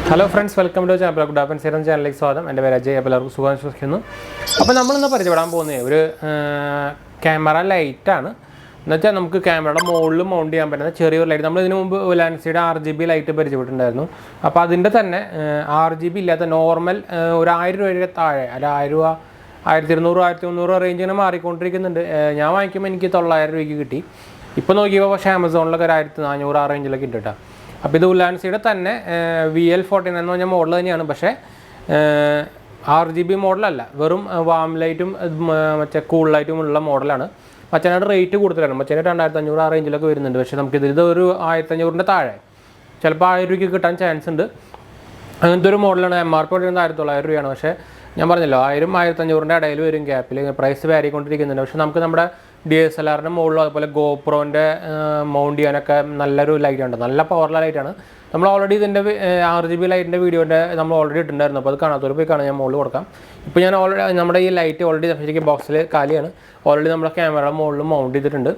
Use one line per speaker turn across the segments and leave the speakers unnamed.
Hello friends, welcome to channel goodhappenshereajay channel. സ്വാഗതം. എൻ്റെ പേര് അജയ്. എല്ലാവർക്കും സുഖം വിശ്വസിക്കുന്നു. അപ്പോൾ നമ്മൾ ഇന്ന് പരിചയപ്പെടാൻ പോകുന്നത് ഒരു ക്യാമറ ലൈറ്റ് ആണ്. എന്നുവെച്ചാൽ നമുക്ക് ക്യാമറയുടെ മുകളിൽ മൗണ്ട് ചെയ്യാൻ പറ്റുന്ന ചെറിയൊരു ലൈറ്റ്. നമ്മൾ ഇതിനു മുമ്പ് ULANZIയുടെ RGB ലൈറ്റ് പരിചയപ്പെട്ടിട്ടുണ്ടായിരുന്നു. അപ്പോൾ അതിൻ്റെ തന്നെ RGB ഇല്ലാത്ത നോർമൽ ഒരു 1000 രൂപയുടെ താഴെ അല്ല 1000 രൂപ 1200 1300 റേഞ്ചിന് മാറിക്കൊണ്ടിരിക്കുന്നുണ്ട്. ഞാൻ വാങ്ങിക്കുമ്പോൾ എനിക്ക് 900 രൂപയ്ക്ക് കിട്ടി. ഇപ്പോൾ നോക്കിയപ്പോൾ പക്ഷേ ആമസോണിലൊക്കെ 1400 ആ റേഞ്ചിലൊക്കെ ഉണ്ട് കേട്ടോ. അപ്പോൾ ഇത് ULANZIയുടെ തന്നെ VL49 എന്ന് പറഞ്ഞ മോഡൽ തന്നെയാണ്. പക്ഷേ RGB മോഡലല്ല, വെറും വാം ലൈറ്റും മറ്റേ കൂൾ ലൈറ്റും ഉള്ള മോഡലാണ്. മച്ചനായിട്ട് റേറ്റ് കൂടുതലാണ്. മച്ചനെ 2500 ആ റേഞ്ചിലൊക്കെ വരുന്നുണ്ട്. പക്ഷേ നമുക്കിത് ഒരു 1500-ൻ്റെ താഴെ ചിലപ്പോൾ 1000 രൂപയ്ക്ക് കിട്ടാൻ ചാൻസ് ഉണ്ട്. അങ്ങനത്തെ ഒരു മോഡലാണ്. MRP കൊടുക്കുന്നത് 1900 രൂപയാണ്. പക്ഷേ ഞാൻ പറഞ്ഞല്ലോ 1000-1500-ൻ്റെ ഇടയിൽ വരും ഗ്യാപ്പിൽ. പ്രൈസ് വാരി കൊണ്ടിരിക്കുന്നുണ്ട്. പക്ഷേ നമുക്ക് നമ്മുടെ DSLRൻ്റെ മുകളിലും അതുപോലെ GoProൻ്റെ മൗണ്ട് ചെയ്യാനൊക്കെ നല്ലൊരു ലൈറ്റുണ്ട്. നല്ല പവറുള്ള ലൈറ്റാണ്. നമ്മൾ ഓൾറെഡി ഇതിൻ്റെ RGB ലൈറ്റിൻ്റെ വീഡിയോൻ്റെ നമ്മൾ ഓൾറെഡി ഇട്ടിട്ടുണ്ടായിരുന്നു. അപ്പോൾ അത് കാണാത്തവർ പോയി കാണാൻ ഞാൻ മുകളിൽ കൊടുക്കാം. ഇപ്പോൾ ഞാൻ ഓൾറെഡി നമ്മുടെ ഈ ലൈറ്റ് ഓൾറെഡി ശരിക്കും ബോക്സിൽ കാലിയാണ്. ഓൾറെഡി നമ്മുടെ ക്യാമറയുടെ മുകളിൽ മൗണ്ട് ചെയ്തിട്ടുണ്ട്.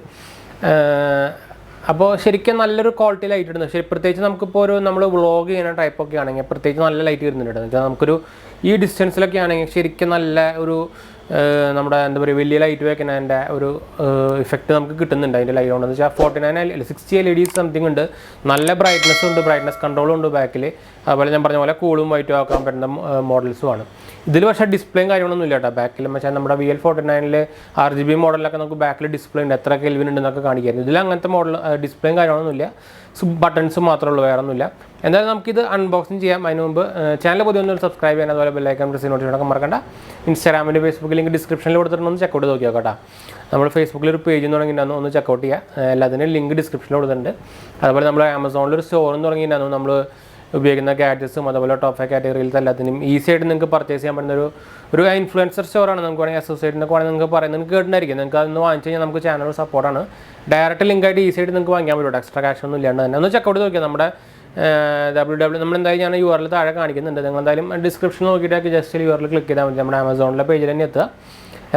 അപ്പോൾ ശരിക്കും നല്ലൊരു ക്വാളിറ്റി ലൈറ്റ് ഇടുന്നത്. ശരി, പ്രത്യേകിച്ച് നമുക്കിപ്പോൾ ഒരു നമ്മൾ വ്ളോഗ് ചെയ്യുന്ന ടൈപ്പൊക്കെ ആണെങ്കിൽ പ്രത്യേകിച്ച് നല്ല ലൈറ്റ് വരുന്നുണ്ട്. എന്ന് വെച്ചാൽ നമുക്കൊരു ഈ ഡിസ്റ്റൻസിലൊക്കെ ആണെങ്കിൽ ശരിക്കും നല്ല ഒരു നമ്മുടെ എന്താ പറയുക വലിയ ലൈറ്റ് വെക്കുന്നതിൻ്റെ ഒരു ഇഫക്റ്റ് നമുക്ക് കിട്ടുന്നുണ്ട് അതിൻ്റെ ലൈറ്റ് കൊണ്ടെന്ന് വെച്ചാൽ 49 60 LEDs സംതിങ് ഉണ്ട്. നല്ല ബ്രൈറ്റ്നസ് ഉണ്ട്, ബ്രൈറ്റ്നസ് കൺട്രോളും ഉണ്ട് ബാക്കിൽ. അതുപോലെ ഞാൻ പറഞ്ഞ പോലെ കൂളും വൈറ്റും ആക്കാൻ പറ്റുന്ന മോഡൽസുമാണ്. ഇതിൽ പക്ഷേ ഡിസ്പ്ലേയും കാര്യങ്ങളൊന്നും ഇല്ല കേട്ടോ ബാക്കിൽ. പക്ഷേ നമ്മുടെ VL49 RGB മോഡലിലൊക്കെ നമുക്ക് ബാക്കിൽ ഡിസ്പ്ലേ ഉണ്ട്, എത്ര കെൽവിൻ ഉണ്ടെന്നൊക്കെ കാണിക്കായിരുന്നു. ഇതിൽ അങ്ങനത്തെ മോഡൽ ഡിസ്പ്ലേയും കാര്യങ്ങളൊന്നും ഇല്ല, ബട്ടൺസ് മാത്രമേ ഉള്ളൂ, വേറെ ഒന്നുമില്ല. എന്തായാലും നമുക്കിത് അൺബോക്സിങ് ചെയ്യാം. അതിന് മുമ്പ് ചാനൽ പുതിയ ഒന്ന് സബ്സ്ക്രൈബ് ചെയ്യാൻ, അതുപോലെ ബെല്ലൈക്കൺ പ്രസ് നോട്ടിഫിക്കേഷൻ മറക്കണ്ട. ഇൻസ്റ്റാഗ്രാമിൻ്റെ ഫേസ്ബുക്ക് ലിങ്ക് ഡിസ്ക്രിപ്ഷനിൽ കൊടുത്തിട്ടുണ്ടെന്ന് ചെക്കൗട്ട് നോക്കി നോക്കട്ടോ. നമ്മൾ ഫേസ്ബുക്കിൽ ഒരു പേജ് തുടങ്ങിയിട്ടുണ്ടായിരുന്നു, ഒന്ന് ചെക്കൗട്ട് ചെയ്യുക. എല്ലാത്തിനും ലിങ്ക് ഡിസ്ക്രിപ്ഷനിൽ കൊടുത്തിട്ടുണ്ട്. അതുപോലെ നമ്മൾ ആമസോണിലൊരു സ്റ്റോറും തുടങ്ങിയിട്ടുണ്ടായിരുന്നു. നമ്മൾ ഉപയോഗിക്കുന്ന ഗാഡ്ജറ്റ്സും അതുപോലെ ടോപ്പ് കാറ്റഗറിയിലത്തെ എല്ലാത്തിനും ഈസി ആയിട്ട് നിങ്ങൾക്ക് പർച്ചേസ് ചെയ്യാൻ പറ്റുന്ന ഒരു ഇൻഫ്ലുവൻസർ സ്റ്റോറാണ്. നമുക്ക് വേണമെങ്കിൽ അസോസിയേറ്റിനൊക്കെ വേണമെങ്കിൽ നിങ്ങൾക്ക് പറയുന്നത് നിങ്ങൾക്ക് കേട്ടിട്ടുണ്ടായിരിക്കും. നിങ്ങൾക്ക് അതൊന്ന് വാങ്ങിച്ചു കഴിഞ്ഞാൽ നമുക്ക് ചാനൽ സപ്പോർട്ടാണ്. ഡയറക്റ്റ് ലിങ്കായിട്ട് ഈസി ആയിട്ട് നിങ്ങൾക്ക് വാങ്ങിക്കാൻ പറ്റും, എക്സ്ട്രാ ക്യാഷ് ഒന്നും ഇല്ലാണ്ട് തന്നെ. ഒന്ന് ചെക്കൗട്ട് നോക്കിയാൽ നമ്മുടെ നമ്മളെന്തായാലും ഞാൻ URL താഴെ കാണിക്കുന്നുണ്ട്. നിങ്ങൾ എന്തായാലും ഡിസ്ക്രിപ്ഷൻ നോക്കിയിട്ടൊക്കെ ജസ്റ്റ് URL ക്ലിക്ക് ചെയ്താൽ മതി. നമ്മുടെ ആമസോണിലെ പേജിൽ തന്നെ എത്തുക.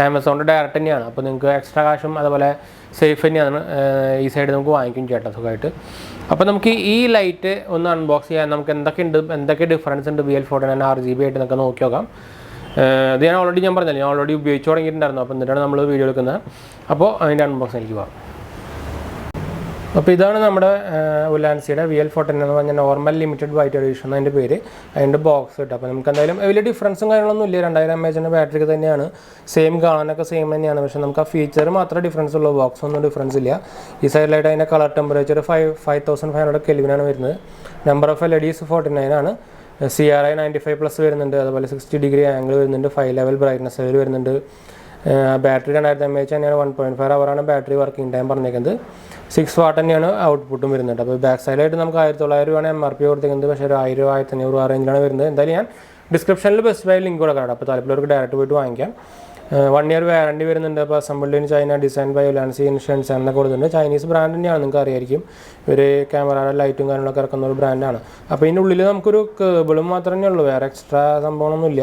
ആമസോണിൻ്റെ ഡയറക്റ്റ് തന്നെയാണ്. അപ്പോൾ നിങ്ങൾക്ക് എക്സ്ട്രാ കാശും അതുപോലെ സേഫ് തന്നെയാണ്. ഈ സൈഡ് നമുക്ക് വാങ്ങിക്കും ചേട്ടാ സുഖമായിട്ട്. അപ്പോൾ നമുക്ക് ഈ ലൈറ്റ് ഒന്ന് അൺബോക്സ് ചെയ്യാൻ നമുക്ക് എന്തൊക്കെ ഡിഫറൻസ് ഉണ്ട് VL49 RGB ആയിട്ട് നമുക്ക് നോക്കി നോക്കാം. അത് ഞാൻ പറഞ്ഞല്ലോ, ഞാൻ ഓൾറെഡി ഉപയോഗിച്ച് തുടങ്ങിയിട്ടുണ്ടായിരുന്നു. അപ്പോൾ എന്നിട്ടാണ് നമ്മൾ വീഡിയോ എടുക്കുന്നത്. അപ്പോൾ അതിൻ്റെ അൺബോക്സിങ് എനിക്ക് പോകാം. അപ്പോൾ ഇതാണ് നമ്മുടെ ULANZIയുടെ VL49 എന്ന് പറഞ്ഞാൽ നോർമൽ ലിമിറ്റഡ് വൈറ്റ് എഡിഷൻ അതിൻ്റെ പേര്. അതിൻ്റെ ബോക്സ് കിട്ടും. അപ്പോൾ നമുക്ക് എന്തായാലും വലിയ ഡിഫറൻസും കാര്യങ്ങളൊന്നും ഇല്ല. 2000 mAh ബാറ്ററിക്ക് തന്നെയാണ്. സെയിം കാണാനൊക്കെ സെയിം തന്നെയാണ്. പക്ഷേ നമുക്ക് ആ ഫീച്ചർ മാത്രമേ ഡിഫറൻസ് ഉള്ളൂ, ബോക്സ് ഒന്നും ഡിഫറൻസ് ഇല്ല. ഈ സൈഡിലായിട്ട് അതിൻ്റെ കളർ ടെമ്പറേച്ചർ 5500 കെൽവിനാണ് വരുന്നത്. നമ്പർ ഓഫ് LEDs 49 ആണ്. CRI 95+ വരുന്നുണ്ട്. അതുപോലെ 60 ഡിഗ്രി ആംഗിൾ വരുന്നുണ്ട്. 5 ലെവൽ ബ്രൈറ്റ്നസ് ലെവൽ വരുന്നുണ്ട്. ബാറ്ററി 2000 mAh തന്നെയാണ്. 1.5 hour ബാറ്ററി വർക്കിംഗ് ടൈം പറഞ്ഞേക്കുന്നത്. 6 watt തന്നെയാണ് ഔട്ട്പുട്ടും വരുന്നുണ്ട്. അപ്പോൾ ബാക്ക് സൈഡിലായിട്ട് നമുക്ക് 1900 രൂപയാണ് MRP കൊടുത്തേക്കുന്നത്. പക്ഷേ ഒരു 1000 1500 ആ റേഞ്ചിലാണ് വരുന്നത്. എന്തായാലും ഞാൻ ഡിസ്ക്രിപ്ഷനിൽ ബെസ്റ്റ് ബൈ ലിങ്ക് കൊടുക്കാം. അപ്പോൾ താല്പര്യമുള്ളവർക്ക് ഡയറക്റ്റ് പോയിട്ട് വാങ്ങിക്കാം. 1 year വാറണ്ടി വരുന്നുണ്ട്. അപ്പോൾ assembled in China, design by ULANZI insurance എന്നൊക്കെ കൊടുത്തിട്ടുണ്ട്. ചൈനീസ് ബ്രാൻഡ് തന്നെയാണ്, നിങ്ങൾക്ക് അറിയായിരിക്കും. ഒരു ക്യാമറയുടെ ലൈറ്റും കാര്യങ്ങളൊക്കെ ഇറക്കുന്ന ഒരു ബ്രാൻഡാണ്. അപ്പോൾ ഇതിൻ്റെ ഉള്ളിൽ നമുക്കൊരു കേബിളും മാത്രമേ ഉള്ളൂ, വേറെ എക്സ്ട്രാ സംഭവമൊന്നുമില്ല.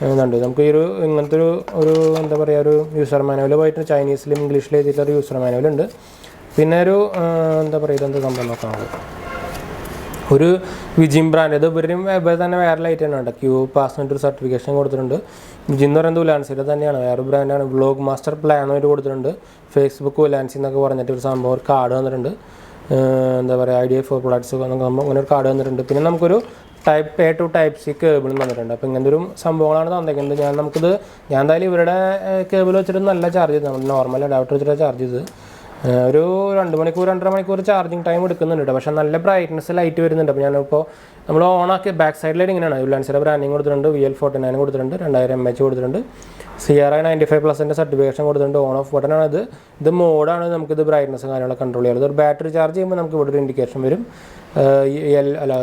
എന്നുണ്ട് നമുക്ക് ഇങ്ങനത്തെ ഒരു എന്താ പറയുക ഒരു യൂസർ മാനുവൽ പോയിട്ട് ചൈനീസിലും ഇംഗ്ലീഷിലും എഴുതിയിട്ടുള്ള യൂസർ മാനുവൽ ഉണ്ട്. പിന്നെ ഒരു എന്താ പറയുക ഇതെന്താ സംഭവം നോക്കാം. ഒരു വിജിം ബ്രാൻഡ്, ഇത് ഇവർ തന്നെ വേറെ ലൈറ്റ് തന്നെ ഉണ്ട്. Q-Pass ഒരു സർട്ടിഫിക്കേഷൻ കൊടുത്തിട്ടുണ്ട്. വിജിം എന്ന് പറയുന്നത് ULANZIയുടെ തന്നെയാണ്, വേറെ ബ്രാൻഡാണ്. വ്ളോഗ് മാസ്റ്റർ പ്ലാനായിട്ട് കൊടുത്തിട്ടുണ്ട്. ഫേസ്ബുക്ക് ULANZI എന്നൊക്കെ പറഞ്ഞിട്ട് ഒരു സംഭവം ഒരു കാർഡ് വന്നിട്ടുണ്ട്. എന്താ പറയുക IDA for products അങ്ങനെ ഒരു കാർഡ് വന്നിട്ടുണ്ട്. പിന്നെ നമുക്കൊരു Type A to Type C കേബിളും വന്നിട്ടുണ്ട്. അപ്പോൾ ഇങ്ങനത്തെ ഒരു സംഭവങ്ങളാണ് തന്നേക്കുന്നത്. ഞാൻ എന്തായാലും ഇവരുടെ കേബിൾ വെച്ചിട്ട് നല്ല ചാർജ് ചെയ്ത് നമ്മൾ നോർമൽ അഡാപ്റ്റർ വെച്ചിട്ട് ചാർജ് ചെയ്ത് ഒരു 2 മണിക്കൂർ 2.5 മണിക്കൂർ ചാർജിങ് ടൈം എടുക്കുന്നുണ്ട്. പക്ഷേ നല്ല ബ്രൈറ്റ്നസ് ലൈറ്റ് വരുന്നുണ്ട്. അപ്പോൾ ഞാനിപ്പോൾ നമ്മൾ ഓണാക്കി ബാക്ക് സൈഡിലായിട്ട് ഇങ്ങനെയാണ് ULANZIയുടെ ബ്രാൻഡിങ് കൊടുത്തിട്ടുണ്ട്. VL49 കൊടുത്തിട്ടുണ്ട്. 2000 mAh കൊടുത്തിട്ടുണ്ട്. CRI 95+ൻ്റെ സർട്ടിഫിക്കേഷൻ കൊടുത്തിട്ടുണ്ട്. ഓൺ ഓഫ് ബട്ടനാണ് ഇത് മോഡാണ്. നമുക്കിത് ബ്രൈറ്റ്നസ് കാര്യങ്ങളൊക്കെ കൺട്രോൾ ചെയ്യാം. ഒരു ബാറ്ററി ചാർജ് ചെയ്യുമ്പോൾ നമുക്ക് ഇവിടെ ഒരു ഇൻഡിക്കേഷൻ വരും,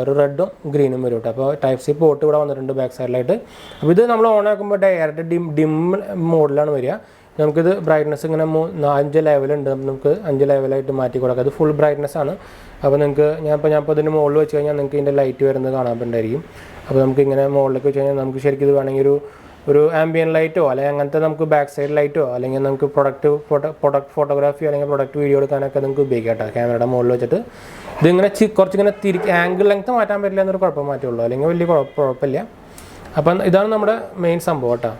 ഒരു റെഡും ഗ്രീനും വരും കേട്ടോ. അപ്പോൾ Type C പോർട്ട് ഇവിടെ വന്നിട്ടുണ്ട് ബാക്ക് സൈഡിലായിട്ട്. അപ്പോൾ ഇത് നമ്മൾ ഓണാക്കുമ്പോൾ ഡയറക്റ്റ് ഡിം മോഡിലാണ് വരിക. നമുക്കിത് ബ്രൈറ്റ്നസ് ഇങ്ങനെ 5 ലെവലുണ്ട്. നമുക്ക് 5 ലെവലായിട്ട് മാറ്റി കൊടുക്കാം. അത് ഫുൾ ബ്രൈറ്റ്നസ് ആണ്. അപ്പോൾ നിങ്ങൾക്ക് ഞാനിപ്പോൾ ഇതിൻ്റെ മുകളിൽ വെച്ച് കഴിഞ്ഞാൽ നിങ്ങൾക്ക് ഇതിൻ്റെ ലൈറ്റ് വരുന്നത് കാണാൻ പറ്റുന്നതായിരിക്കും. അപ്പോൾ നമുക്ക് ഇങ്ങനെ മുകളിലേക്ക് വെച്ച് കഴിഞ്ഞാൽ നമുക്ക് ശരിക്കും ഇത് വേണമെങ്കിൽ ഒരു ഒരു ആംബിയൻ ലൈറ്റോ അല്ലെങ്കിൽ അങ്ങനത്തെ നമുക്ക് ബാക്ക് സൈഡ് ലൈറ്റോ അല്ലെങ്കിൽ നമുക്ക് പ്രൊഡക്റ്റ് ഫോട്ടോഗ്രാഫി അല്ലെങ്കിൽ പ്രൊഡക്റ്റ് വീഡിയോ എടുക്കാനൊക്കെ നിങ്ങൾക്ക് ഉപയോഗിക്കാം കേട്ടോ. ക്യാമറയുടെ മുകളിൽ വെച്ചിട്ട് ഇതിങ്ങനെ കുറച്ചിങ്ങനെ ആംഗിൾ ലെങ്ത് മാറ്റാൻ പറ്റില്ല എന്നൊരു കുഴപ്പം മാറ്റുള്ളൂ, അല്ലെങ്കിൽ വലിയ കുഴപ്പമില്ല. അപ്പം ഇതാണ് നമ്മുടെ മെയിൻ സംഭവം കേട്ടോ.